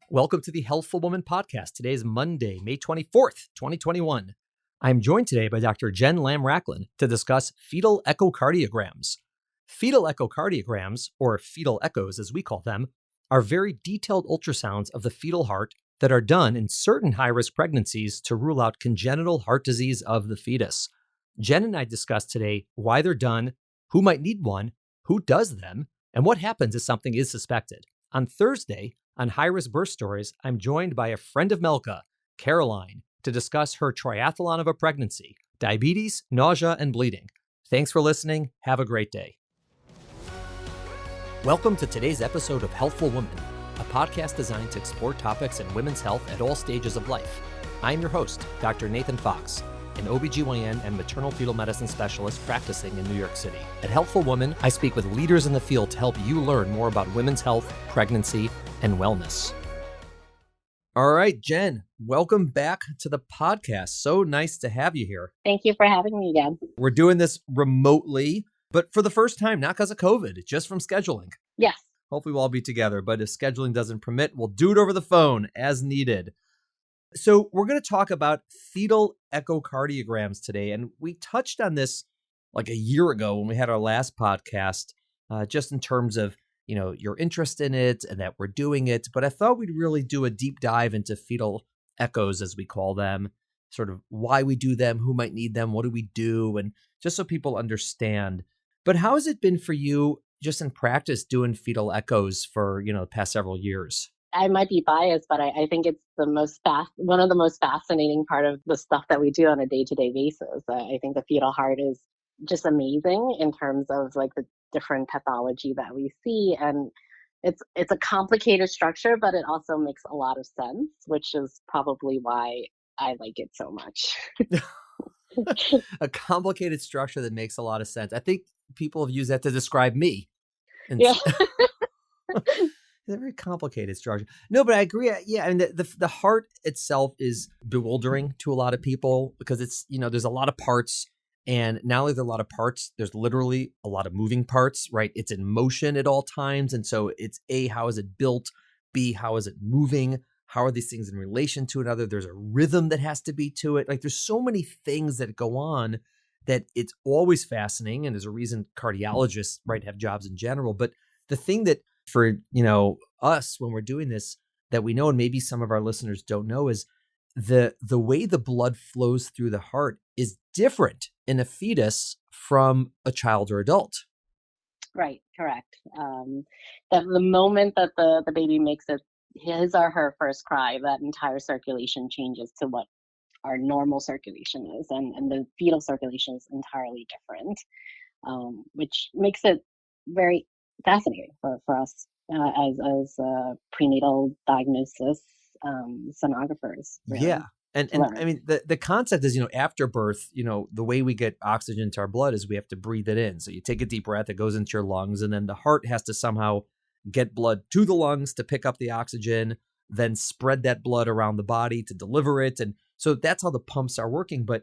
Welcome to the Healthful Woman podcast. Today is Monday, May 24th, 2021. I'm joined today by Dr. Jen Lam-Rachlin to discuss fetal echocardiograms. Fetal echocardiograms, or fetal echoes as we call them, are very detailed ultrasounds of the fetal heart that are done in certain high-risk pregnancies to rule out congenital heart disease of the fetus. Jen and I discussed today why they're done, who might need one, who does them, and what happens if something is suspected. On Thursday, on High Risk Birth Stories, I'm joined by a friend of Melka, Caroline, to discuss her triathlon of a pregnancy, diabetes, nausea, and bleeding. Thanks for listening. Have a great day. Welcome to today's episode of Healthful Woman, a podcast designed to explore topics in women's health at all stages of life. I'm your host, Dr. Nathan Fox, an OBGYN and maternal fetal medicine specialist practicing in New York City. At Healthful Woman, I speak with leaders in the field to help you learn more about women's health, pregnancy, and wellness. All right, Jen, welcome back to the podcast. So nice to have you here. Thank you for having me again. We're doing this remotely, but for the first time, not because of COVID, just from scheduling. Yes. Hopefully we'll all be together, but if scheduling doesn't permit, we'll do it over the phone as needed. So we're going to talk about fetal echocardiograms today. And we touched on this like a year ago when we had our last podcast, just in terms of, your interest in it and that we're doing it. But I thought we'd really do a deep dive into fetal echoes, as we call them, sort of why we do them, who might need them, what do we do, and just so people understand. But how has it been for you just in practice doing fetal echoes for, the past several years? I might be biased, but I think it's one of the most fascinating part of the stuff that we do on a day-to-day basis. I think the fetal heart is just amazing in terms of like the different pathology that we see. And it's a complicated structure, but it also makes a lot of sense, which is probably why I like it so much. A complicated structure that makes a lot of sense. I think people have used that to describe me. Yeah. It's a very complicated structure. No, but I agree. Yeah, I mean, the heart itself is bewildering to a lot of people because it's, there's a lot of parts. And not only are there a lot of parts, there's literally a lot of moving parts, right? It's in motion at all times. And so it's A, how is it built? B, how is it moving? How are these things in relation to another? There's a rhythm that has to be to it. Like there's so many things that go on that it's always fascinating. And there's a reason cardiologists, right, have jobs in general. But the thing that for, us when we're doing this that we know, and maybe some of our listeners don't know, is the way the blood flows through the heart is different in a fetus from a child or adult. Right. Correct. That the moment that the baby makes his or her first cry, that entire circulation changes to what our normal circulation is. And the fetal circulation is entirely different, which makes it very fascinating for us as prenatal diagnosis sonographers. Really. Yeah. And I mean, the concept is, after birth, the way we get oxygen to our blood is we have to breathe it in. So you take a deep breath, it goes into your lungs, and then the heart has to somehow get blood to the lungs to pick up the oxygen, then spread that blood around the body to deliver it. And so that's how the pumps are working. But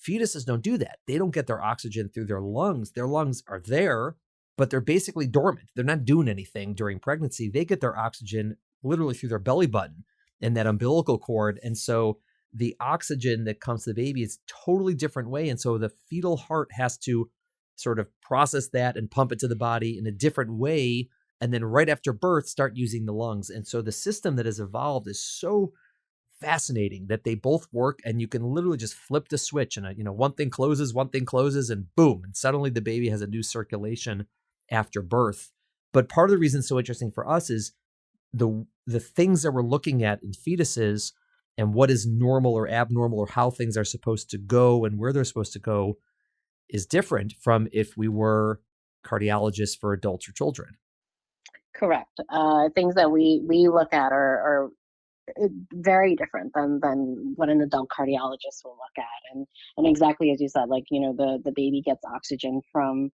fetuses don't do that. They don't get their oxygen through their lungs. Their lungs are there, but they're basically dormant. They're not doing anything during pregnancy. They get their oxygen literally through their belly button and that umbilical cord. And so the oxygen that comes to the baby is totally different way. And so the fetal heart has to sort of process that and pump it to the body in a different way. And then right after birth, start using the lungs. And so the system that has evolved is so fascinating that they both work, and you can literally just flip the switch and, one thing closes, and boom. And suddenly the baby has a new circulation after birth. But part of the reason it's so interesting for us is the things that we're looking at in fetuses and what is normal or abnormal or how things are supposed to go and where they're supposed to go is different from if we were cardiologists for adults or children. Correct. Things that we look at are very different than what an adult cardiologist will look at. And exactly as you said, like, the baby gets oxygen from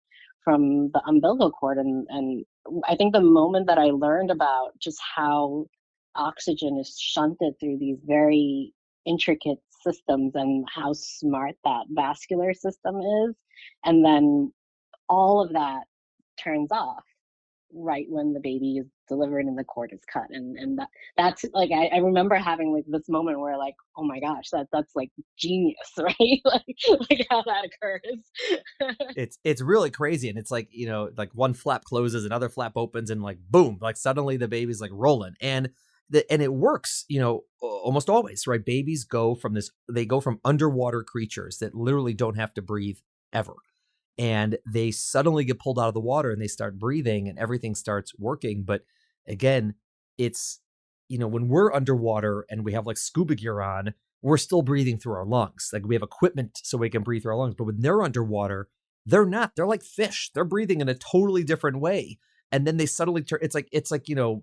the umbilical cord. And I think the moment that I learned about just how oxygen is shunted through these very intricate systems and how smart that vascular system is, and then all of that turns off right when the baby is delivered and the cord is cut. And that's like, I remember having like this moment where like, oh my gosh, that's like genius, right? Like how that occurs. It's really crazy, and it's like, like one flap closes, another flap opens, and like boom, like suddenly the baby's like rolling, and it works, almost always, right? Babies they go from underwater creatures that literally don't have to breathe ever, and they suddenly get pulled out of the water and they start breathing and everything starts working. But again, it's, when we're underwater and we have like scuba gear on, we're still breathing through our lungs. Like we have equipment so we can breathe through our lungs. But when they're underwater, they're not. They're like fish. They're breathing in a totally different way. And then they suddenly turn, it's like,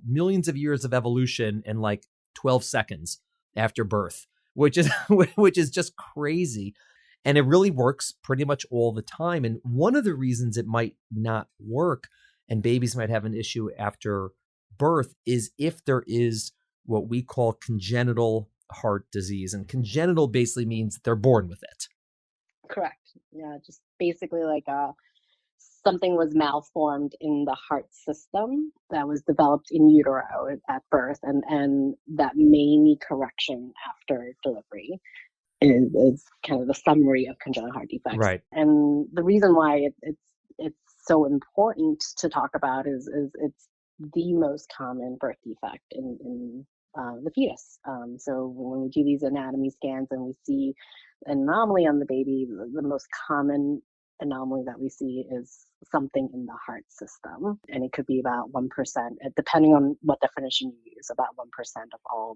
millions of years of evolution in like 12 seconds after birth, which is which is just crazy. And it really works pretty much all the time. And one of the reasons it might not work and babies might have an issue after birth is if there is what we call congenital heart disease. And congenital basically means they're born with it. Correct. Yeah, just basically like something was malformed in the heart system that was developed in utero at birth, and that may need correction after delivery. Is kind of the summary of congenital heart defects. Right. And the reason why it's so important to talk about is it's the most common birth defect in the fetus. So when we do these anatomy scans and we see an anomaly on the baby, the most common anomaly that we see is something in the heart system, and it could be about 1%, depending on what definition you use, about 1% of all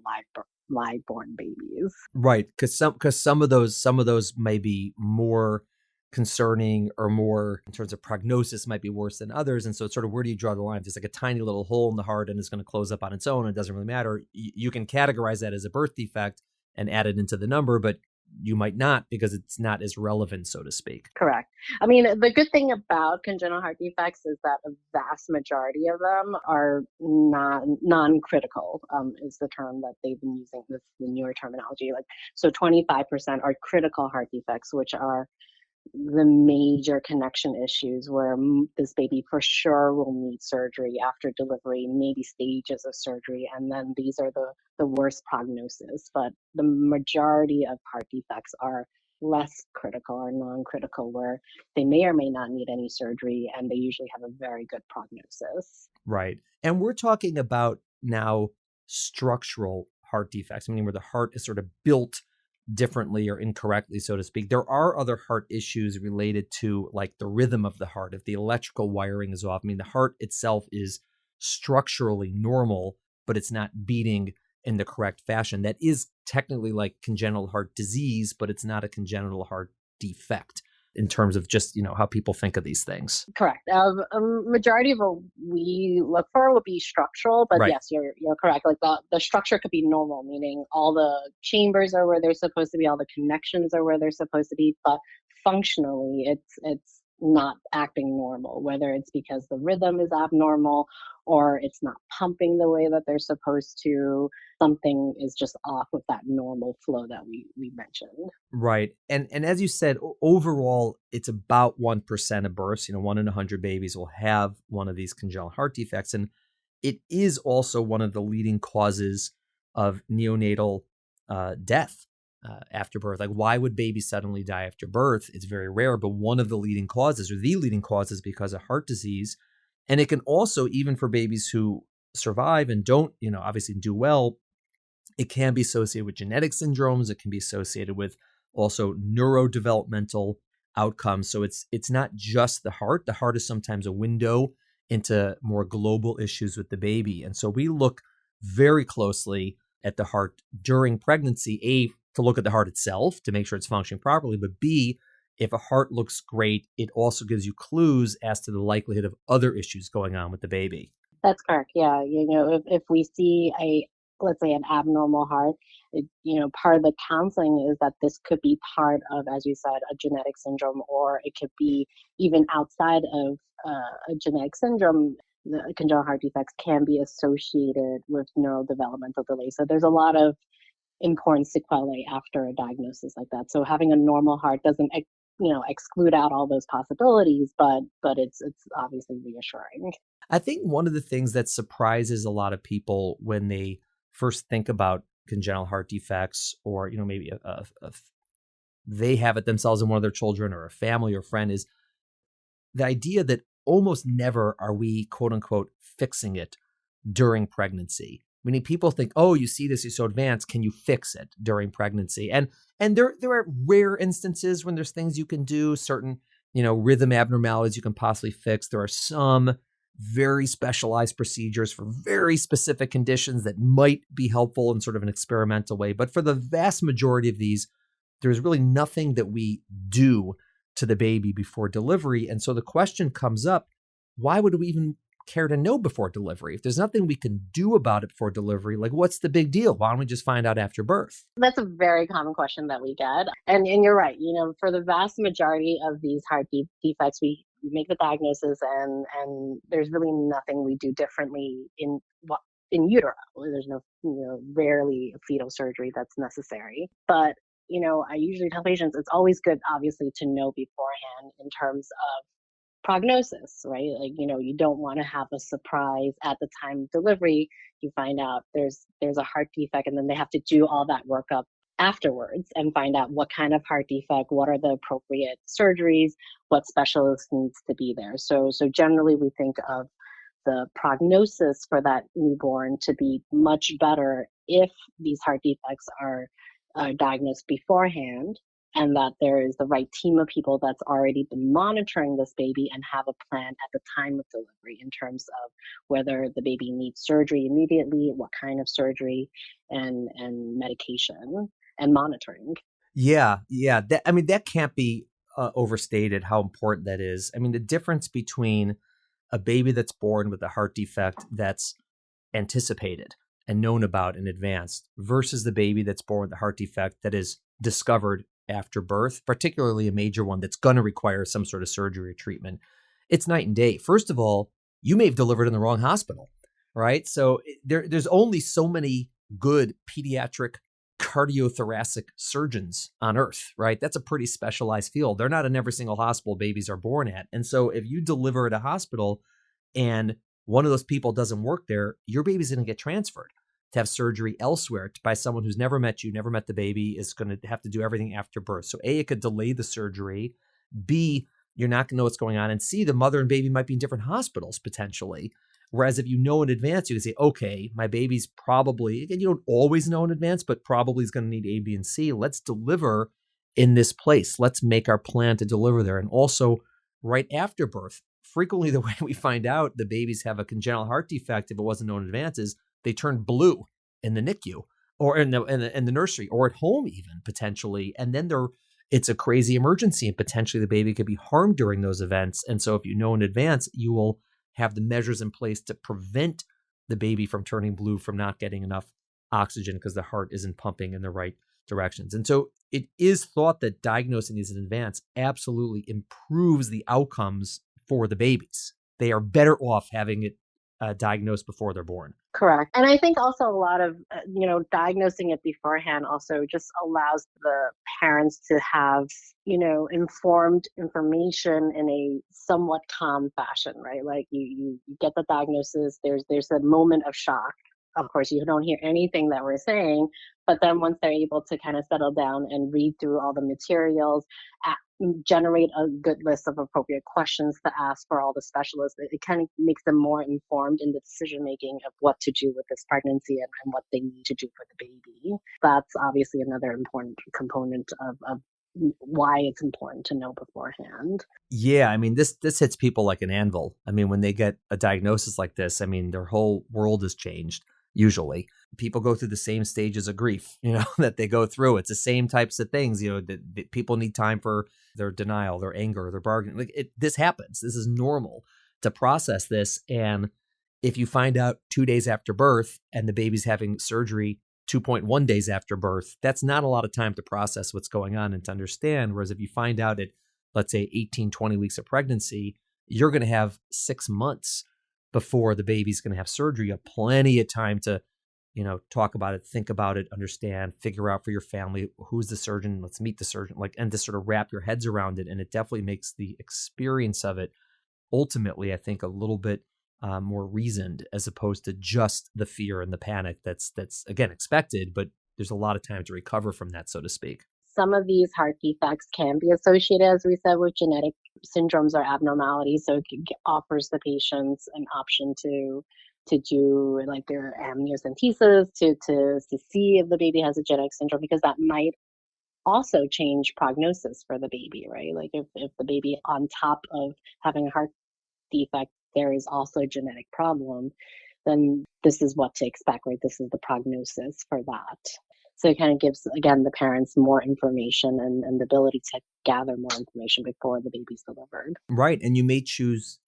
live born babies. Right, because some of those may be more concerning, or more in terms of prognosis might be worse than others. And so it's sort of, where do you draw the line? If there's like a tiny little hole in the heart and it's going to close up on its own, it doesn't really matter. You can categorize that as a birth defect and add it into the number, but you might not, because it's not as relevant, so to speak. Correct. I mean, the good thing about congenital heart defects is that a vast majority of them are non-critical, is the term that they've been using with the newer terminology. Like, so 25% are critical heart defects, which are the major connection issues where this baby for sure will need surgery after delivery, maybe stages of surgery, and then these are the worst prognosis. But the majority of heart defects are less critical or non-critical, where they may or may not need any surgery, and they usually have a very good prognosis. Right. And we're talking about now structural heart defects, meaning where the heart is sort of built differently or incorrectly, so to speak. There are other heart issues related to like the rhythm of the heart. If the electrical wiring is off, I mean, the heart itself is structurally normal, but it's not beating in the correct fashion. That is technically like congenital heart disease, but it's not a congenital heart defect in terms of just, how people think of these things. Correct. A majority of what we look for would be structural, but Right. yes, you're correct. Like the structure could be normal, meaning all the chambers are where they're supposed to be, all the connections are where they're supposed to be, but functionally it's not acting normal, whether it's because the rhythm is abnormal or it's not pumping the way that they're supposed to. Something is just off with that normal flow that we mentioned. Right. And as you said, overall, it's about 1% of births, 1 in 100 babies will have one of these congenital heart defects. And it is also one of the leading causes of neonatal death after birth. Like, why would babies suddenly die after birth? It's very rare, but one of the leading causes, or the leading cause, is because of heart disease. And it can also, even for babies who survive and don't, obviously do well, it can be associated with genetic syndromes. It can be associated with also neurodevelopmental outcomes. So it's not just the heart. The heart is sometimes a window into more global issues with the baby. And so we look very closely at the heart during pregnancy, A, to look at the heart itself to make sure it's functioning properly, but B, if a heart looks great, it also gives you clues as to the likelihood of other issues going on with the baby. That's correct. Yeah. If we see let's say an abnormal heart, part of the counseling is that this could be part of, as you said, a genetic syndrome, or it could be even outside of a genetic syndrome. The congenital heart defects can be associated with neurodevelopmental delay. So there's a lot of important sequelae after a diagnosis like that. So having a normal heart doesn't exclude out all those possibilities, but it's obviously reassuring. I think one of the things that surprises a lot of people when they first think about congenital heart defects, or maybe they have it themselves in one of their children, or a family or friend, is the idea that almost never are we, quote unquote, fixing it during pregnancy. Meaning people think, oh, you see this, you're so advanced, can you fix it during pregnancy? And there are rare instances when there's things you can do, certain, rhythm abnormalities you can possibly fix. There are some very specialized procedures for very specific conditions that might be helpful in sort of an experimental way. But for the vast majority of these, there's really nothing that we do to the baby before delivery. And so the question comes up, why would we even care to know before delivery? If there's nothing we can do about it before delivery, like what's the big deal? Why don't we just find out after birth? That's a very common question that we get. And you're right, for the vast majority of these heart defects, we make the diagnosis, and there's really nothing we do differently in utero. There's no, rarely fetal surgery that's necessary. But I usually tell patients it's always good, obviously, to know beforehand in terms of prognosis, right? Like, you don't want to have a surprise at the time of delivery. You find out there's a heart defect, and then they have to do all that workup afterwards and find out what kind of heart defect, what are the appropriate surgeries, what specialist needs to be there. So generally we think of the prognosis for that newborn to be much better if these heart defects are diagnosed beforehand, and that there is the right team of people that's already been monitoring this baby and have a plan at the time of delivery in terms of whether the baby needs surgery immediately, what kind of surgery, and medication and monitoring. Yeah, yeah. That can't be overstated how important that is. I mean, the difference between a baby that's born with a heart defect that's anticipated and known about in advance versus the baby that's born with a heart defect that is discovered after birth, particularly a major one that's going to require some sort of surgery or treatment, it's night and day. First of all, you may have delivered in the wrong hospital, right? So there's only so many good pediatric cardiothoracic surgeons on earth, right? That's a pretty specialized field. They're not in every single hospital babies are born at. And so if you deliver at a hospital and one of those people doesn't work there, your baby's going to get transferred to have surgery elsewhere by someone who's never met you, never met the baby, is going to have to do everything after birth. So A, it could delay the surgery. B, you're not going to know what's going on. And C, the mother and baby might be in different hospitals potentially. Whereas if you know in advance, you can say, okay, my baby's probably, again, you don't always know in advance, but probably is going to need A, B, and C. Let's deliver in this place. Let's make our plan to deliver there. And also right after birth, frequently the way we find out the babies have a congenital heart defect, if it wasn't known in advance, is they turn blue in the NICU or in the nursery or at home even potentially. And then it's a crazy emergency and potentially the baby could be harmed during those events. And so if you know in advance, you will have the measures in place to prevent the baby from turning blue, from not getting enough oxygen because the heart isn't pumping in the right directions. And so it is thought that diagnosing these in advance absolutely improves the outcomes for the babies. They are better off having it diagnosed before they're born. Correct. And I think also a lot of, diagnosing it beforehand also just allows the parents to have, informed information in a somewhat calm fashion, right? Like you get the diagnosis, there's a moment of shock. Of course, you don't hear anything that we're saying, but then once they're able to kind of settle down and read through all the materials, generate a good list of appropriate questions to ask for all the specialists, it kind of makes them more informed in the decision making of what to do with this pregnancy and what they need to do for the baby. That's obviously another important component of why it's important to know beforehand. Yeah, I mean, this hits people like an anvil. I mean, when they get a diagnosis like this, I mean, their whole world has changed. Usually people go through the same stages of grief, that they go through. It's the same types of things, that people need time for their denial, their anger, their bargaining. This happens. This is normal to process this. And if you find out 2 days after birth and the baby's having surgery 2.1 days after birth, that's not a lot of time to process what's going on and to understand. Whereas if you find out at, let's say, 18, 20 weeks of pregnancy, you're going to have 6 months before the baby's going to have surgery. You have plenty of time to, talk about it, think about it, understand, figure out for your family, who's the surgeon, let's meet the surgeon, and to sort of wrap your heads around it. And it definitely makes the experience of it ultimately, I think, a little bit more reasoned, as opposed to just the fear and the panic that's again expected, but there's a lot of time to recover from that, so to speak. Some of these heart defects can be associated, as we said, with genetic syndromes or abnormalities. So offers the patients an option to do like their amniocentesis to see if the baby has a genetic syndrome, because that might also change prognosis for the baby, right? Like if the baby on top of having a heart defect, there is also a genetic problem, then this is what to expect, right? This is the prognosis for that. So it kind of gives, again, the parents more information and the ability to gather more information before the baby's delivered. Right. And you may choose,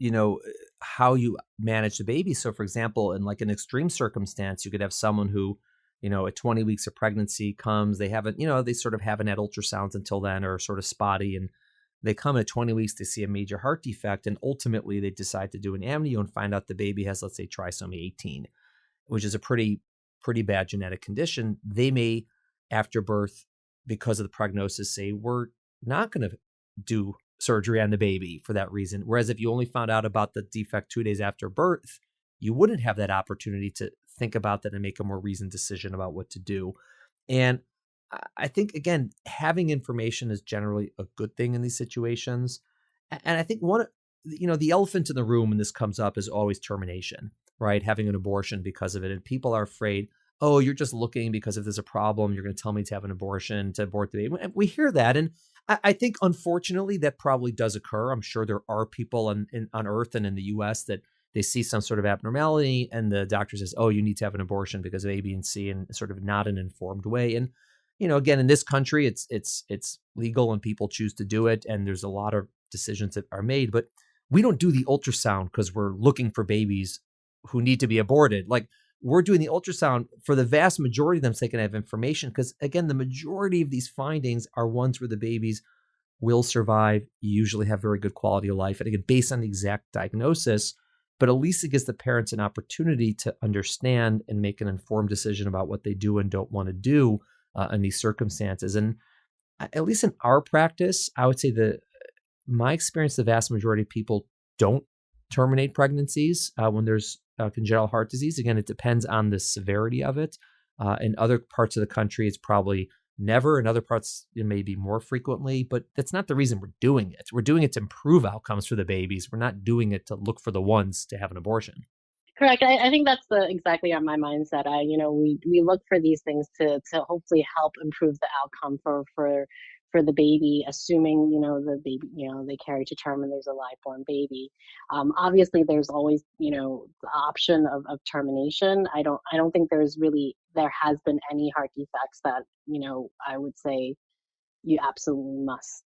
how you manage the baby. So, for example, in like an extreme circumstance, you could have someone who, at 20 weeks of pregnancy comes, they haven't, they sort of haven't had ultrasounds until then, or sort of spotty. And they come at 20 weeks to see a major heart defect. And ultimately, they decide to do an amnio and find out the baby has, let's say, trisomy 18, which is a pretty bad genetic condition. They may, after birth, because of the prognosis, say, we're not going to do surgery on the baby for that reason. Whereas if you only found out about the defect 2 days after birth, you wouldn't have that opportunity to think about that and make a more reasoned decision about what to do. And I think, again, having information is generally a good thing in these situations. And I think the elephant in the room when this comes up is always termination, right? Having an abortion because of it. And people are afraid, oh, you're just looking because if there's a problem, you're going to tell me to have an abortion, to abort the baby. And we hear that. And I think, unfortunately, that probably does occur. I'm sure there are people on Earth and in the US that they see some sort of abnormality and the doctor says, oh, you need to have an abortion because of A, B, and C, and sort of not an informed way. And, again, in this country, it's legal and people choose to do it. And there's a lot of decisions that are made, but we don't do the ultrasound because we're looking for babies who need to be aborted. Like, we're doing the ultrasound for the vast majority of them so they can have information. Because, again, the majority of these findings are ones where the babies will survive, usually have very good quality of life. And again, based on the exact diagnosis, but at least it gives the parents an opportunity to understand and make an informed decision about what they do and don't want to do in these circumstances. And at least in our practice, I would say my experience, the vast majority of people don't terminate pregnancies when there's congenital heart disease. Again, it depends on the severity of it. In other parts of the country, it's probably never. In other parts, it may be more frequently, but that's not the reason we're doing it. We're doing it to improve outcomes for the babies. We're not doing it to look for the ones to have an abortion. Correct. I think that's exactly on my mindset. We look for these things to hopefully help improve the outcome for the baby, assuming, the baby, they carry to term and there's a live born baby. Obviously there's always, the option of termination. I don't think there has been any heart defects that, I would say you absolutely must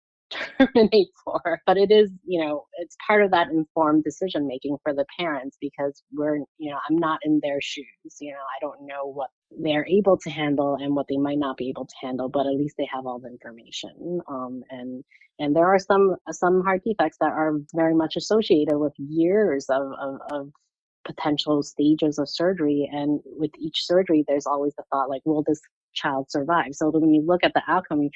terminate for. But it is, it's part of that informed decision making for the parents, because I'm not in their shoes. I don't know what they're able to handle and what they might not be able to handle, but at least they have all the information. And there are some heart defects that are very much associated with years of potential stages of surgery. And with each surgery, there's always the thought, like, will this child survive? So when you look at the outcome,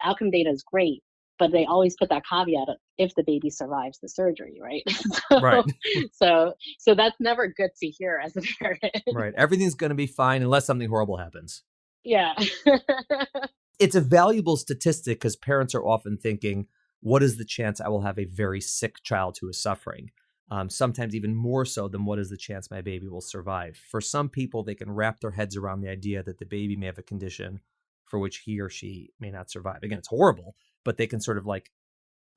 outcome data is great, but they always put that caveat of if the baby survives the surgery, right? Right. So that's never good to hear as a parent. Right. Everything's going to be fine unless something horrible happens. Yeah. It's a valuable statistic because parents are often thinking, what is the chance I will have a very sick child who is suffering? Sometimes even more so than what is the chance my baby will survive. For some people, they can wrap their heads around the idea that the baby may have a condition for which he or she may not survive. Again, it's horrible, but they can sort of like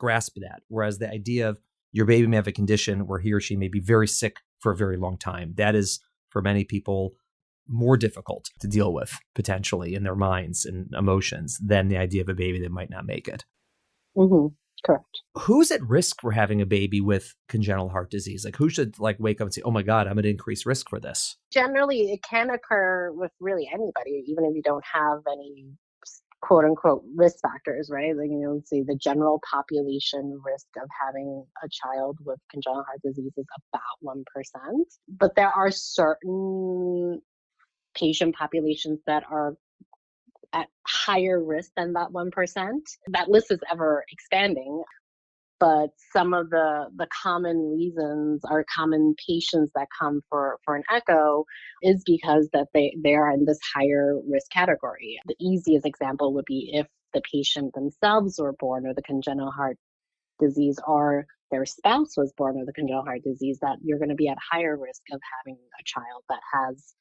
grasp that. Whereas the idea of your baby may have a condition where he or she may be very sick for a very long time, that is, for many people, more difficult to deal with potentially in their minds and emotions than the idea of a baby that might not make it. Mm-hmm. Correct. Who's at risk for having a baby with congenital heart disease? Like, who should wake up and say, oh my God, I'm at increased risk for this? Generally, it can occur with really anybody, even if you don't have any quote unquote risk factors, right? Like, say the general population risk of having a child with congenital heart disease is about 1%. But there are certain patient populations that are at higher risk than that 1%. That list is ever expanding. But some of the common reasons or common patients that come for an echo is because that they are in this higher risk category. The easiest example would be if the patient themselves were born with a congenital heart disease or their spouse was born with a congenital heart disease, that you're going to be at higher risk of having a child that has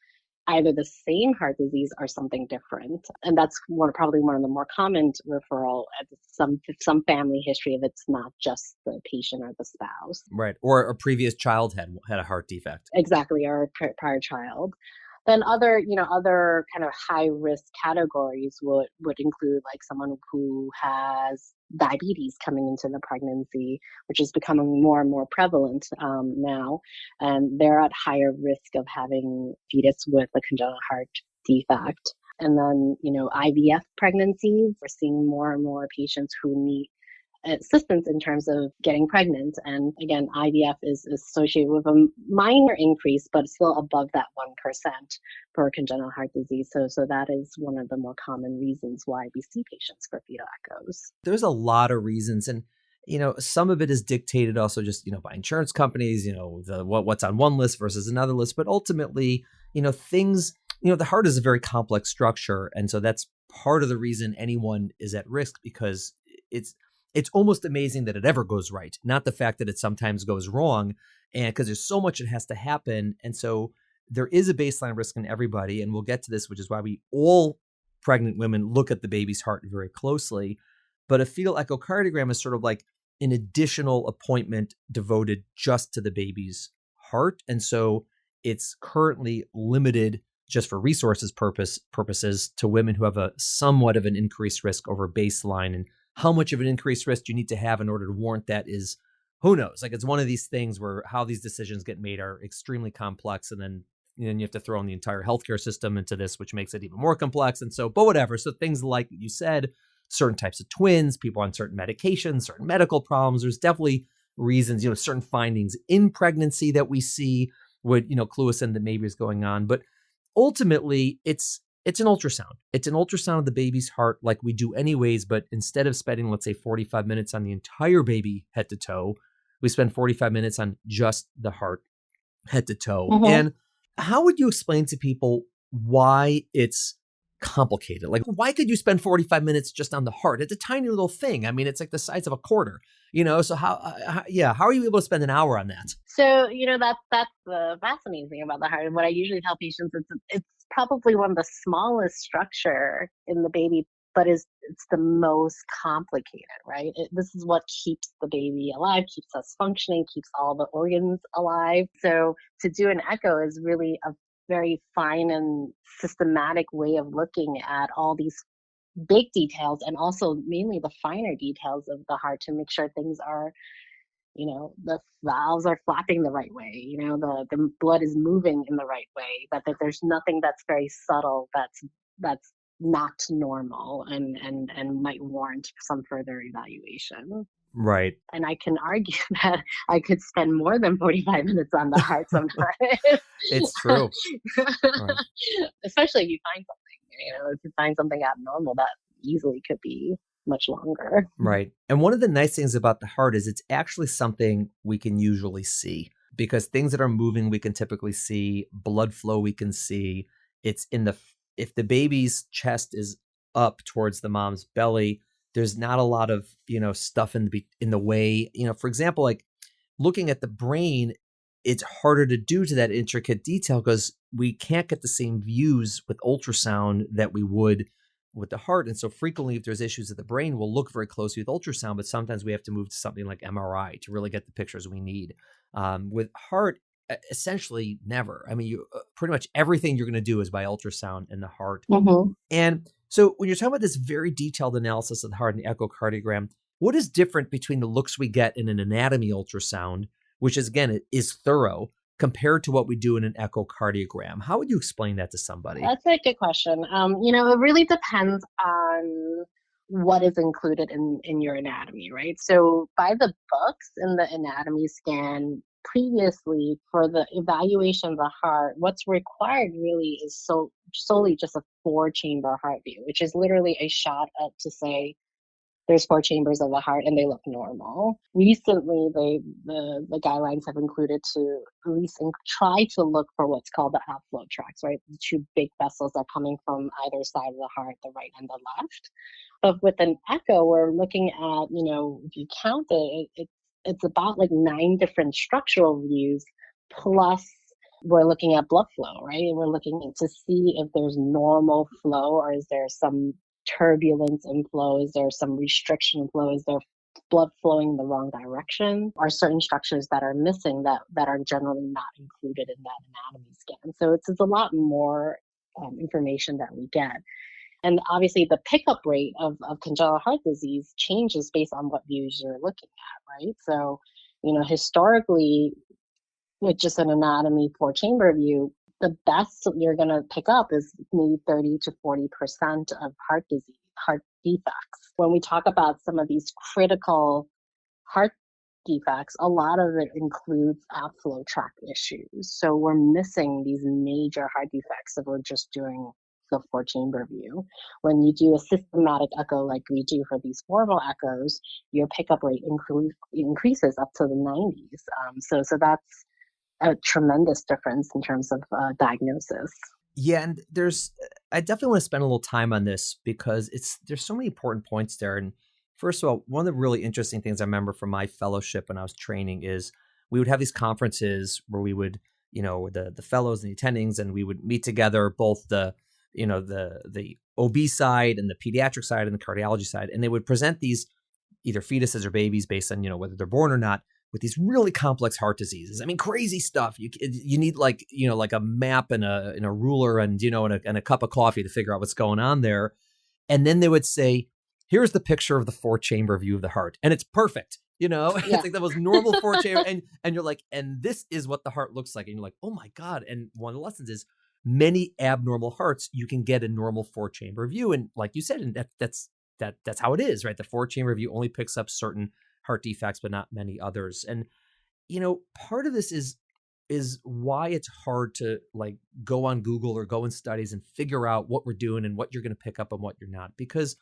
either the same heart disease or something different. And that's probably one of the more common referral, some family history if it's not just the patient or the spouse. Right. Or a previous child had a heart defect. Exactly, or a prior child. Then other kind of high risk categories would include like someone who has diabetes coming into the pregnancy, which is becoming more and more prevalent now, and they're at higher risk of having fetus with a congenital heart defect. And then IVF pregnancies, we're seeing more and more patients who need assistance in terms of getting pregnant. And again, IVF is associated with a minor increase, but still above that 1% for congenital heart disease. So that is one of the more common reasons why we see patients for fetal echoes. There's a lot of reasons. And, some of it is dictated also just, by insurance companies, what's on one list versus another list. But ultimately, things, the heart is a very complex structure. And so that's part of the reason anyone is at risk, because it's almost amazing that it ever goes right, not the fact that it sometimes goes wrong, and because there's so much that has to happen. And so there is a baseline risk in everybody, and we'll get to this, which is why all pregnant women look at the baby's heart very closely. But a fetal echocardiogram is sort of like an additional appointment devoted just to the baby's heart. And so it's currently limited just for resources purposes to women who have a somewhat of an increased risk over baseline. And how much of an increased risk you need to have in order to warrant that is, who knows? Like, it's one of these things where how these decisions get made are extremely complex. And then you have to throw in the entire healthcare system into this, which makes it even more complex. And so, but whatever. So things like you said, certain types of twins, people on certain medications, certain medical problems, there's definitely reasons, certain findings in pregnancy that we see would, clue us in that maybe is going on. But ultimately, it's an ultrasound. It's an ultrasound of the baby's heart like we do anyways, but instead of spending, let's say, 45 minutes on the entire baby head to toe, we spend 45 minutes on just the heart head to toe. Mm-hmm. And how would you explain to people why it's complicated? Like, why could you spend 45 minutes just on the heart? It's a tiny little thing. I mean, it's like the size of a quarter, so how are you able to spend an hour on that? So, that's the fascinating thing about the heart. And what I usually tell patients, it's probably one of the smallest structure in the baby, but it's the most complicated, right? This is what keeps the baby alive, keeps us functioning, keeps all the organs alive. So to do an echo is really a very fine and systematic way of looking at all these big details and also mainly the finer details of the heart to make sure things are, the valves are flapping the right way, the blood is moving in the right way, that there's nothing that's very subtle that's not normal and might warrant some further evaluation. Right. And I can argue that I could spend more than 45 minutes on the heart sometimes. It's true. Right. Especially if you find something, if you find something abnormal, that easily could be much longer. Right. And one of the nice things about the heart is it's actually something we can usually see, because things that are moving, we can typically see. Blood flow, we can see. It's if the baby's chest is up towards the mom's belly, there's not a lot of, stuff in the way, for example, like looking at the brain, it's harder to do to that intricate detail because we can't get the same views with ultrasound that we would with the heart. And so frequently, if there's issues with the brain, we'll look very closely with ultrasound, but sometimes we have to move to something like MRI to really get the pictures we need. With heart, essentially never. I mean, you pretty much everything you're going to do is by ultrasound in the heart. Mm-hmm. And so when you're talking about this very detailed analysis of the heart and the echocardiogram, what is different between the looks we get in an anatomy ultrasound, which is, again, it is thorough, compared to what we do in an echocardiogram? How would you explain that to somebody? That's a good question. It really depends on what is included in your anatomy, right? So by the books in the anatomy scan previously for the evaluation of the heart, what's required really is solely just a 4-chamber heart view, which is literally a shot up to say there's four chambers of the heart and they look normal. Recently, the guidelines have included to at least try to look for what's called the outflow tracts, right? The two big vessels are coming from either side of the heart, the right and the left. But with an echo, we're looking at, if you count it's about like 9 different structural views, plus we're looking at blood flow, right? And we're looking to see if there's normal flow, or is there some turbulence in flow? Is there some restriction in flow? Is there blood flowing in the wrong direction? Are certain structures that are missing that are generally not included in that anatomy scan? So it's a lot more information that we get. And obviously, the pickup rate of congenital heart disease changes based on what views you're looking at, right? So, historically, with just an anatomy four chamber view, the best you're going to pick up is maybe 30 to 40% of heart disease, heart defects. When we talk about some of these critical heart defects, a lot of it includes outflow tract issues. So we're missing these major heart defects if we're just doing the four chamber view. When you do a systematic echo like we do for these formal echoes, your pickup rate increases up to the 90s. So that's a tremendous difference in terms of diagnosis. Yeah, and I definitely want to spend a little time on this because there's so many important points there. And first of all, one of the really interesting things I remember from my fellowship when I was training is we would have these conferences where we would, the fellows and the attendings, and we would meet together, both the OB side and the pediatric side and the cardiology side, and they would present these either fetuses or babies based on, whether they're born or not, with these really complex heart diseases. I mean, crazy stuff. You need like a map and a ruler and a cup of coffee to figure out what's going on there. And then they would say, here's the picture of the four chamber view of the heart. And it's perfect. Yeah. It's like the most normal four chamber. And you're like, and this is what the heart looks like. And you're like, oh my God. And one of the lessons is many abnormal hearts, you can get a normal four chamber view. And like you said, and that's how it is, right? The four chamber view only picks up certain heart defects, but not many others. And, part of this is why it's hard to like go on Google or go in studies and figure out what we're doing and what you're going to pick up and what you're not, because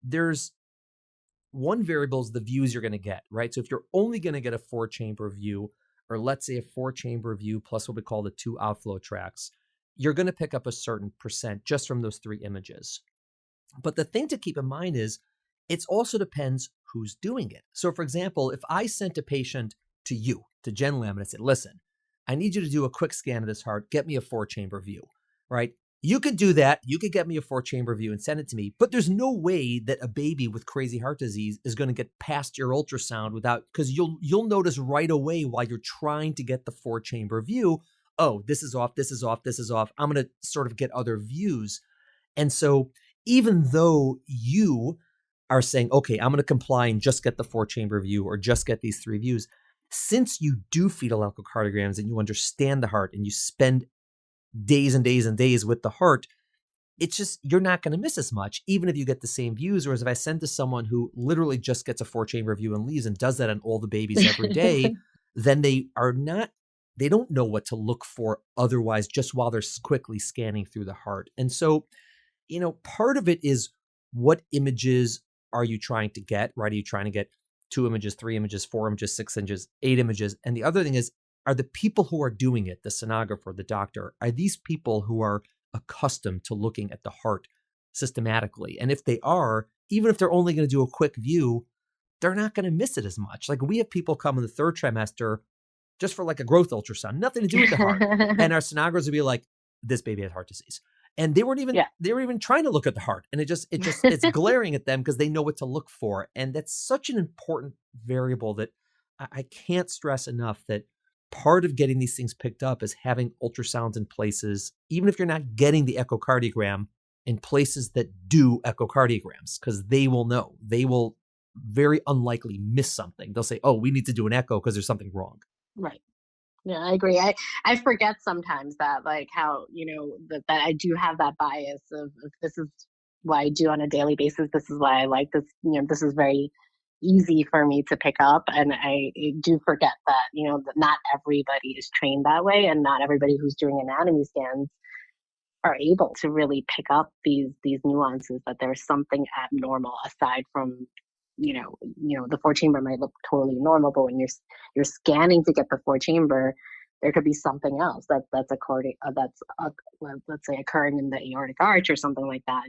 there's one variable is the views you're going to get, right? So if you're only going to get a four chamber view, or let's say a four chamber view plus what we call the two outflow tracts, you're going to pick up a certain percent just from those three images. But the thing to keep in mind is it also depends who's doing it. So for example, if I sent a patient to you, to Jen Lam, and I said, listen, I need you to do a quick scan of this heart, get me a four chamber view, right? You could do that. You could get me a four chamber view and send it to me, but there's no way that a baby with crazy heart disease is going to get past your ultrasound because you'll notice right away while you're trying to get the four chamber view, oh, this is off, this is off, this is off. I'm going to sort of get other views. And so even though you are saying, okay, I'm going to comply and just get the four chamber view or just get these three views, since you do fetal echocardiograms and you understand the heart and you spend days and days and days with the heart, it's just, you're not going to miss as much, even if you get the same views. Whereas if I send to someone who literally just gets a four chamber view and leaves and does that on all the babies every day, then they don't know what to look for otherwise, just while they're quickly scanning through the heart. And so, part of it is what images are you trying to get, right? Are you trying to get 2 images, 3 images, 4 images, 6 images, 8 images? And the other thing is, are the people who are doing it, the sonographer, the doctor, are these people who are accustomed to looking at the heart systematically? And if they are, even if they're only going to do a quick view, they're not going to miss it as much. Like we have people come in the third trimester just for like a growth ultrasound, nothing to do with the heart. And our sonographers would be like, this baby has heart disease. And they weren't even trying to look at the heart. And it's glaring at them because they know what to look for. And that's such an important variable that I can't stress enough, that part of getting these things picked up is having ultrasounds in places, even if you're not getting the echocardiogram, in places that do echocardiograms, because they will know. They will very unlikely miss something. They'll say, oh, we need to do an echo because there's something wrong. Right. Yeah, I agree. I forget sometimes that, like, how, that I do have that bias of this is what I do on a daily basis. This is why I like this. This is very easy for me to pick up. And I do forget that, that not everybody is trained that way, and not everybody who's doing anatomy scans are able to really pick up these nuances, that there's something abnormal aside from the four chamber might look totally normal, but when you're scanning to get the four chamber, there could be something else let's say occurring in the aortic arch or something like that.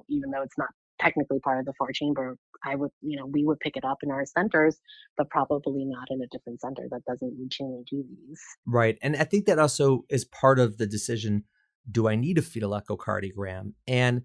Even though it's not technically part of the four chamber, we would pick it up in our centers, but probably not in a different center that doesn't routinely do these. Right. And I think that also is part of the decision. Do I need a fetal echocardiogram? And,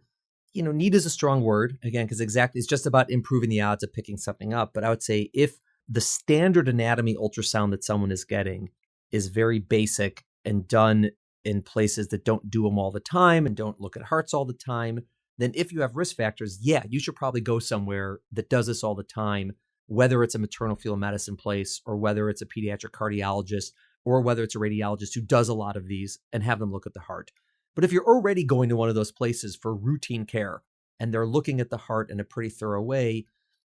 need is a strong word, again, because exactly it's just about improving the odds of picking something up. But I would say if the standard anatomy ultrasound that someone is getting is very basic and done in places that don't do them all the time and don't look at hearts all the time, then if you have risk factors, yeah, you should probably go somewhere that does this all the time, whether it's a maternal fetal medicine place or whether it's a pediatric cardiologist or whether it's a radiologist who does a lot of these, and have them look at the heart. But if you're already going to one of those places for routine care and they're looking at the heart in a pretty thorough way,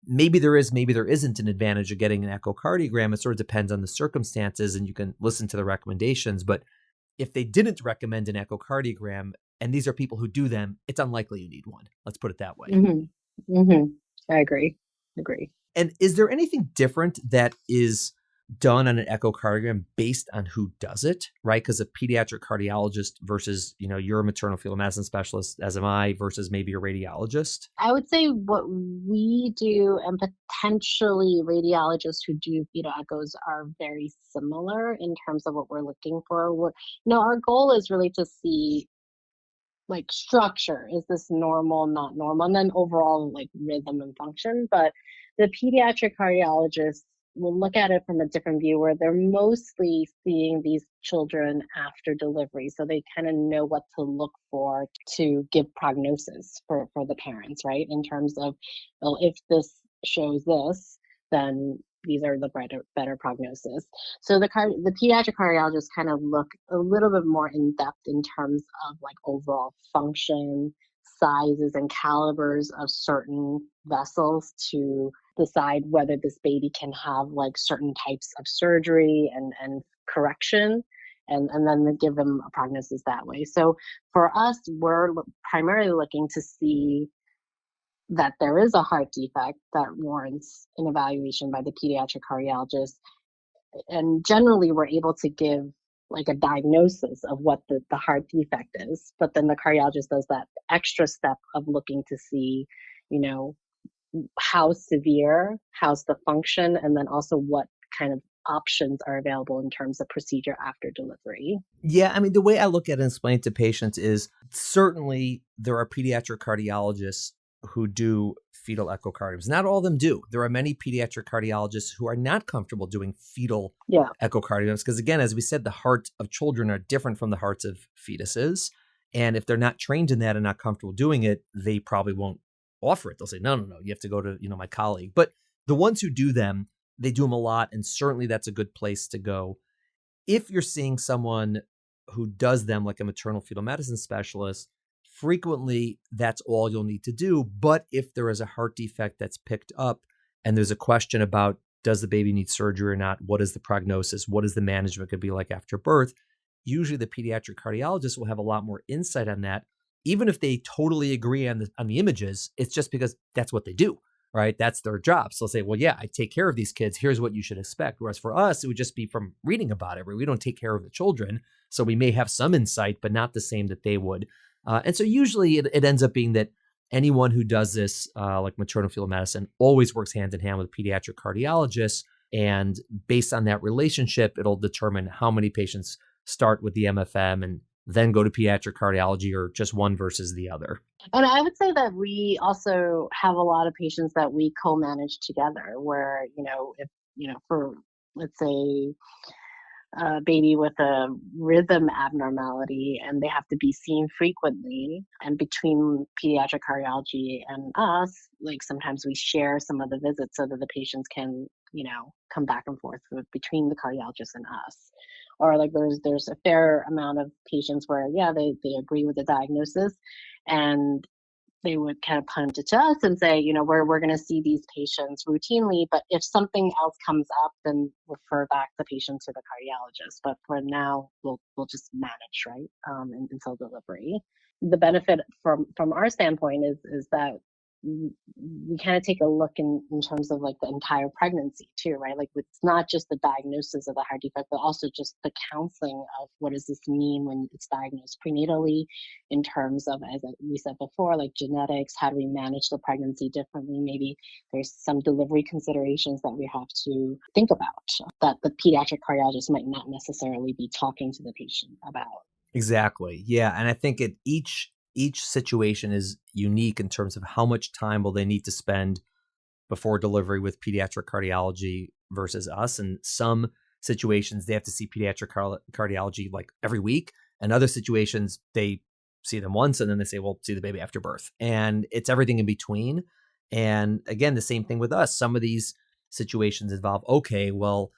maybe there is, maybe there isn't an advantage of getting an echocardiogram. It sort of depends on the circumstances, and you can listen to the recommendations. But if they didn't recommend an echocardiogram, and these are people who do them, it's unlikely you need one. Let's put it that way. Mm-hmm. Mm-hmm. I agree. And is there anything different that is done on an echocardiogram based on who does it, right? Because a pediatric cardiologist versus, you're a maternal fetal medicine specialist, as am I, versus maybe a radiologist? I would say what we do and potentially radiologists who do fetal echoes are very similar in terms of what we're looking for. Our goal is really to see like structure. Is this normal, not normal? And then overall like rhythm and function. But the pediatric cardiologists will look at it from a different view where they're mostly seeing these children after delivery. So they kind of know what to look for to give prognosis for the parents, right? In terms of, well, if this shows this, then these are the better prognosis. So the pediatric cardiologists kind of look a little bit more in depth in terms of like overall function, sizes and calibers of certain vessels to decide whether this baby can have like certain types of surgery and correction, and then give them a prognosis that way. So for us, we're primarily looking to see that there is a heart defect that warrants an evaluation by the pediatric cardiologist. And generally, we're able to give like a diagnosis of what the heart defect is. But then the cardiologist does that extra step of looking to see, how severe, how's the function, and then also what kind of options are available in terms of procedure after delivery. Yeah, I mean, the way I look at it and explain it to patients is certainly there are pediatric cardiologists who do fetal echocardiograms. Not all of them do. There are many pediatric cardiologists who are not comfortable doing fetal echocardiograms because, again, as we said, the hearts of children are different from the hearts of fetuses. And if they're not trained in that and not comfortable doing it, they probably won't offer it. They'll say, no, you have to go to, my colleague. But the ones who do them, they do them a lot. And certainly that's a good place to go. If you're seeing someone who does them like a maternal fetal medicine specialist, frequently that's all you'll need to do. But if there is a heart defect that's picked up and there's a question about does the baby need surgery or not, what is the prognosis, what is the management going to be like after birth, usually the pediatric cardiologist will have a lot more insight on that. Even if they totally agree on the images, it's just because that's what they do, right? That's their job. So they'll say, well, yeah, I take care of these kids. Here's what you should expect. Whereas for us, it would just be from reading about it. We don't take care of the children. So we may have some insight, but not the same that they would. And so usually it ends up being that anyone who does this, like maternal fetal medicine, always works hand in hand with pediatric cardiologists. And based on that relationship, it'll determine how many patients start with the MFM and then go to pediatric cardiology, or just one versus the other. And I would say that we also have a lot of patients that we co-manage together where, if, for, let's say, a baby with a rhythm abnormality and they have to be seen frequently, and between pediatric cardiology and us, like sometimes we share some of the visits so that the patients can, come back and forth between the cardiologist and us. Or like there's a fair amount of patients where, they agree with the diagnosis and they would kind of punt it to us and say, we're going to see these patients routinely, but if something else comes up, then refer back the patient to the cardiologist. But for now, we'll just manage, right, until delivery. The benefit from our standpoint is that we kind of take a look in terms of like the entire pregnancy too, right? Like it's not just the diagnosis of the heart defect, but also just the counseling of what does this mean when it's diagnosed prenatally, in terms of, as we said before, like genetics, how do we manage the pregnancy differently? Maybe there's some delivery considerations that we have to think about that the pediatric cardiologist might not necessarily be talking to the patient about. Exactly. Yeah. And I think each situation is unique in terms of how much time will they need to spend before delivery with pediatric cardiology versus us. And some situations they have to see pediatric cardiology like every week. And other situations they see them once and then they say, well, see the baby after birth. And it's everything in between. And again, the same thing with us. Some of these situations involve, okay, well,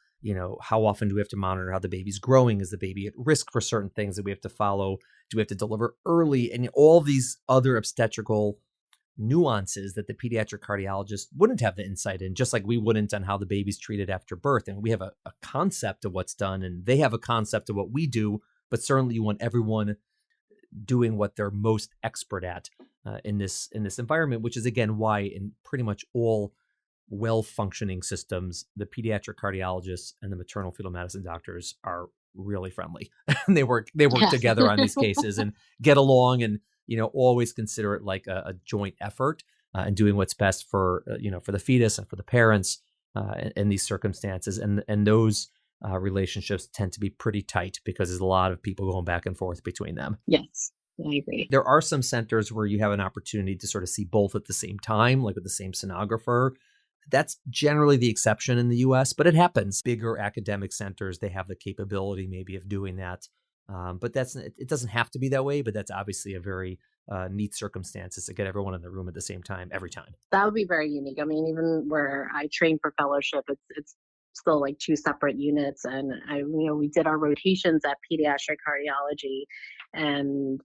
how often do we have to monitor how the baby's growing? Is the baby at risk for certain things that we have to follow? Do we have to deliver early? And all these other obstetrical nuances that the pediatric cardiologist wouldn't have the insight in, just like we wouldn't on how the baby's treated after birth. And we have a concept of what's done and they have a concept of what we do, but certainly you want everyone doing what they're most expert at in this environment, which is again why in pretty much all well-functioning systems, the pediatric cardiologists and the maternal fetal medicine doctors are really friendly. And they work Yes. together on these cases and get along and always consider it like a joint effort and doing what's best for for the fetus and for the parents in these circumstances. And those relationships tend to be pretty tight because there's a lot of people going back and forth between them. Yes, I agree. There are some centers where you have an opportunity to sort of see both at the same time, like with the same sonographer. That's generally the exception in the US, but it happens. Bigger academic centers, they have the capability maybe of doing that. But it doesn't have to be that way, but that's obviously a very neat circumstance is to get everyone in the room at the same time, every time. That would be very unique. I mean, even where I trained for fellowship, it's still like two separate units. And we did our rotations at pediatric cardiology, and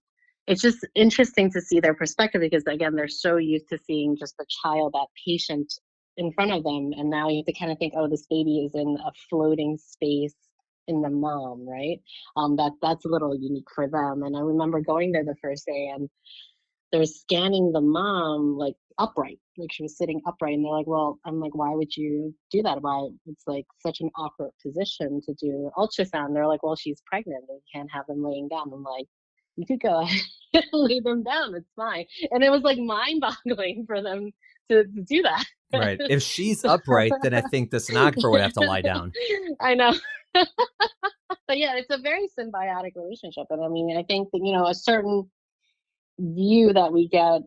it's just interesting to see their perspective because again, they're so used to seeing just the child, that patient in front of them. And now you have to kind of think, oh, this baby is in a floating space in the mom, right? That's a little unique for them. And I remember going there the first day and they're scanning the mom like upright, like she was sitting upright. And they're like, well, I'm like, why would you do that? Why? It's like such an awkward position to do ultrasound. They're like, well, she's pregnant. We can't have them laying down. I'm like, you could go ahead and lay them down. It's fine. And it was like mind boggling for them to do that. Right. If she's upright, then I think the sonographer would have to lie down. I know. But yeah, it's a very symbiotic relationship. And I mean, I think that, a certain view that we get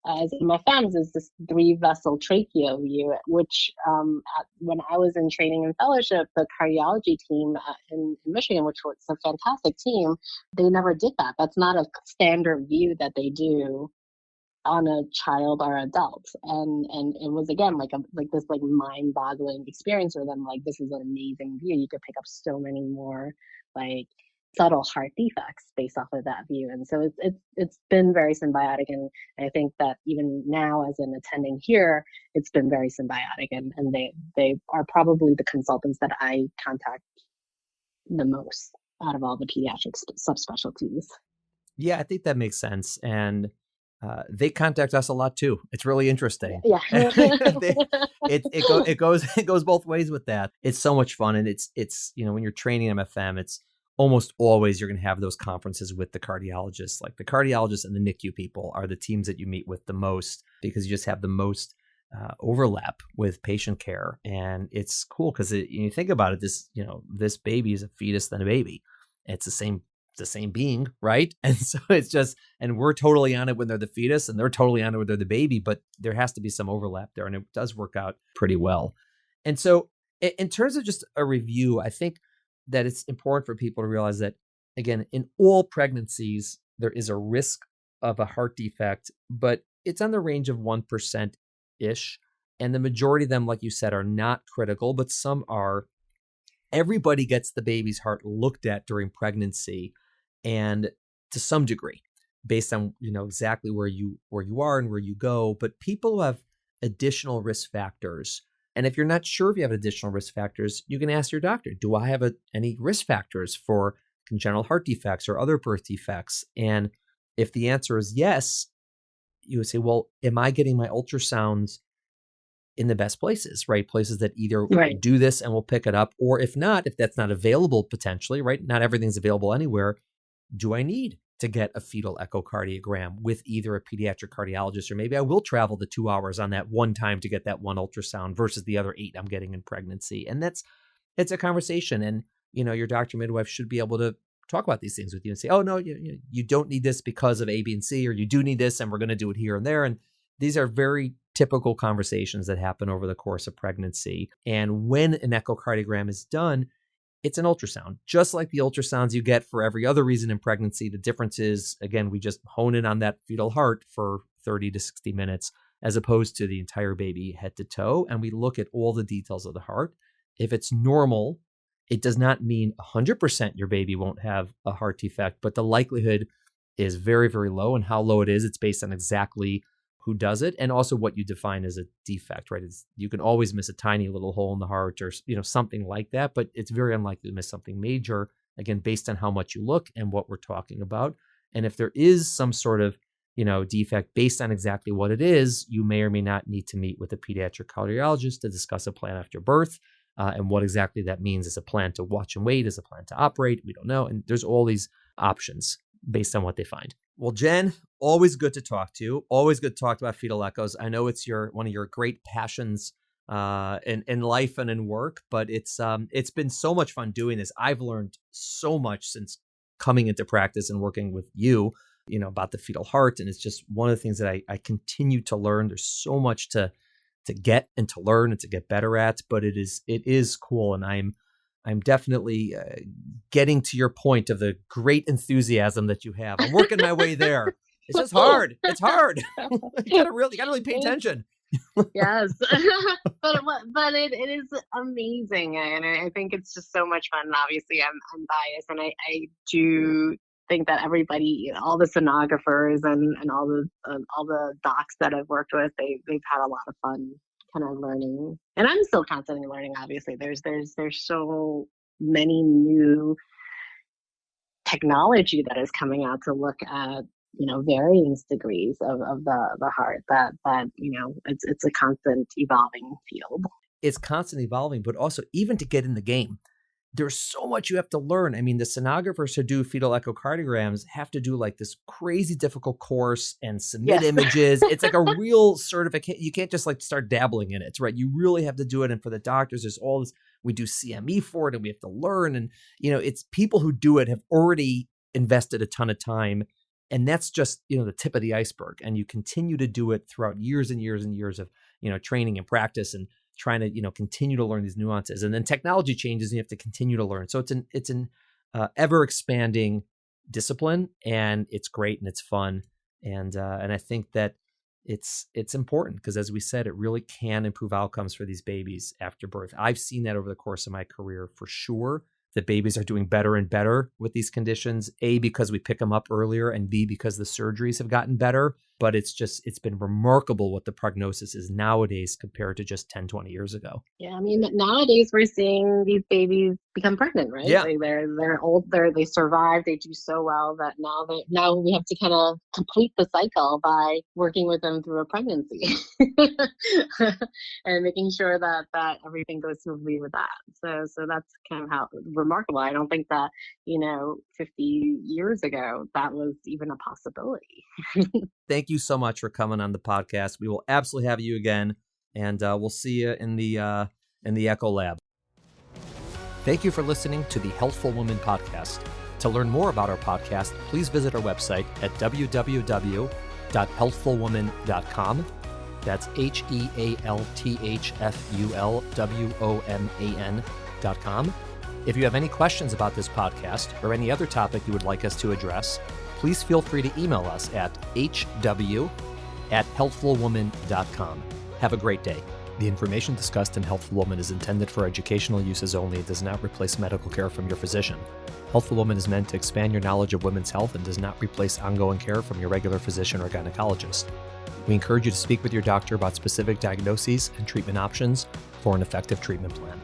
as MFMs is this 3-vessel trachea view, which when I was in training and fellowship, the cardiology team in Michigan, which was a fantastic team, they never did that. That's not a standard view that they do on a child or adult. And it was again like this like mind-boggling experience for them. Like, this is an amazing view. You could pick up so many more like subtle heart defects based off of that view. And so it's been very symbiotic. And I think that even now as an attending here, it's been very symbiotic. And they are probably the consultants that I contact the most out of all the pediatric subspecialties. Yeah, I think that makes sense. And they contact us a lot too. It's really interesting. Yeah. It goes both ways with that. It's so much fun. And it's when you're training MFM, it's almost always you're going to have those conferences with the cardiologists. Like the cardiologists and the NICU people are the teams that you meet with the most because you just have the most overlap with patient care. And it's cool because you think about it, this baby is a fetus than a baby. It's the same being, right? And so it's just, and we're totally on it when they're the fetus and they're totally on it when they're the baby, but there has to be some overlap there. And it does work out pretty well. And so in terms of just a review, I think that it's important for people to realize that, again, in all pregnancies, there is a risk of a heart defect, but it's on the range of 1%-ish. And the majority of them, like you said, are not critical, but some are. Everybody gets the baby's heart looked at during pregnancy, and to some degree, based on exactly where you are and where you go. But people who have additional risk factors, and if you're not sure if you have additional risk factors, you can ask your doctor, do I have any risk factors for congenital heart defects or other birth defects? And if the answer is yes, you would say, well, am I getting my ultrasounds in the best places, right? Places that either Right. do this and will pick it up, or if not, if that's not available potentially, right? Not everything's available anywhere. Do I need to get a fetal echocardiogram with either a pediatric cardiologist, or maybe I will travel the 2 hours on that one time to get that one ultrasound versus the other 8 I'm getting in pregnancy? And it's a conversation. And, your doctor midwife should be able to talk about these things with you and say, oh, no, you don't need this because of A, B, and C, or you do need this and we're going to do it here and there. And these are very typical conversations that happen over the course of pregnancy. And when an echocardiogram is done, it's an ultrasound, just like the ultrasounds you get for every other reason in pregnancy. The difference is, again, we just hone in on that fetal heart for 30 to 60 minutes, as opposed to the entire baby head to toe. And we look at all the details of the heart. If it's normal, it does not mean 100% your baby won't have a heart defect, but the likelihood is very, very low. And how low it is, it's based on exactly who does it, and also what you define as a defect, right? You can always miss a tiny little hole in the heart or something like that, but it's very unlikely to miss something major, again, based on how much you look and what we're talking about. And if there is some sort of defect based on exactly what it is, you may or may not need to meet with a pediatric cardiologist to discuss a plan after birth, and what exactly that means. Is a plan to watch and wait? Is a plan to operate? We don't know. And there's all these options based on what they find. Well, Jen, always good to talk to you. Always good to talk about fetal echoes. I know it's one of your great passions in life and in work, but it's been so much fun doing this. I've learned so much since coming into practice and working with you, about the fetal heart. And it's just one of the things that I continue to learn. There's so much to get and to learn and to get better at, but it is cool. And I'm definitely getting to your point of the great enthusiasm that you have. I'm working my way there. It's just hard. It's hard. You gotta really pay attention. Yes, but it is amazing, and I think it's just so much fun. And obviously, I'm biased, and I do think that everybody, all the sonographers and all the docs that I've worked with, they've had a lot of fun kind of learning, and I'm still constantly learning. Obviously, there's so many new technology that is coming out to look at varying degrees of the heart, that it's a constant evolving field. It's constantly evolving, but also even to get in the game, there's so much you have to learn. I mean, the sonographers who do fetal echocardiograms have to do like this crazy difficult course and submit images. It's like a real certificate. You can't just like start dabbling in it, right? You really have to do it. And for the doctors, there's all this, we do CME for it and we have to learn. And, it's people who do it have already invested a ton of time. And that's just, the tip of the iceberg. And you continue to do it throughout years and years and years of, training and practice and trying to, continue to learn these nuances. And then technology changes and you have to continue to learn. So it's an ever expanding discipline, and it's great and it's fun. And I think that it's important because, as we said, it really can improve outcomes for these babies after birth. I've seen that over the course of my career for sure. That babies are doing better and better with these conditions, A, because we pick them up earlier, and B, because the surgeries have gotten better. But it's been remarkable what the prognosis is nowadays compared to just 10, 20 years ago. Yeah, I mean, nowadays we're seeing these babies become pregnant, right? Yeah. They're old, they survive, they do so well that now we have to kind of complete the cycle by working with them through a pregnancy and making sure that everything goes smoothly with that. So that's kind of how remarkable. I don't think that 50 years ago that was even a possibility. Thank you so much for coming on the podcast. We will absolutely have you again, and we'll see you in the Echo Lab. Thank you for listening to the Healthful Woman podcast. To learn more about our podcast, please visit our website at www.healthfulwoman.com. That's HEALTHFULWOMAN.com. If you have any questions about this podcast or any other topic you would like us to address, please feel free to email us at hw@healthfulwoman.com. Have a great day. The information discussed in Healthful Woman is intended for educational uses only and does not replace medical care from your physician. Healthful Woman is meant to expand your knowledge of women's health and does not replace ongoing care from your regular physician or gynecologist. We encourage you to speak with your doctor about specific diagnoses and treatment options for an effective treatment plan.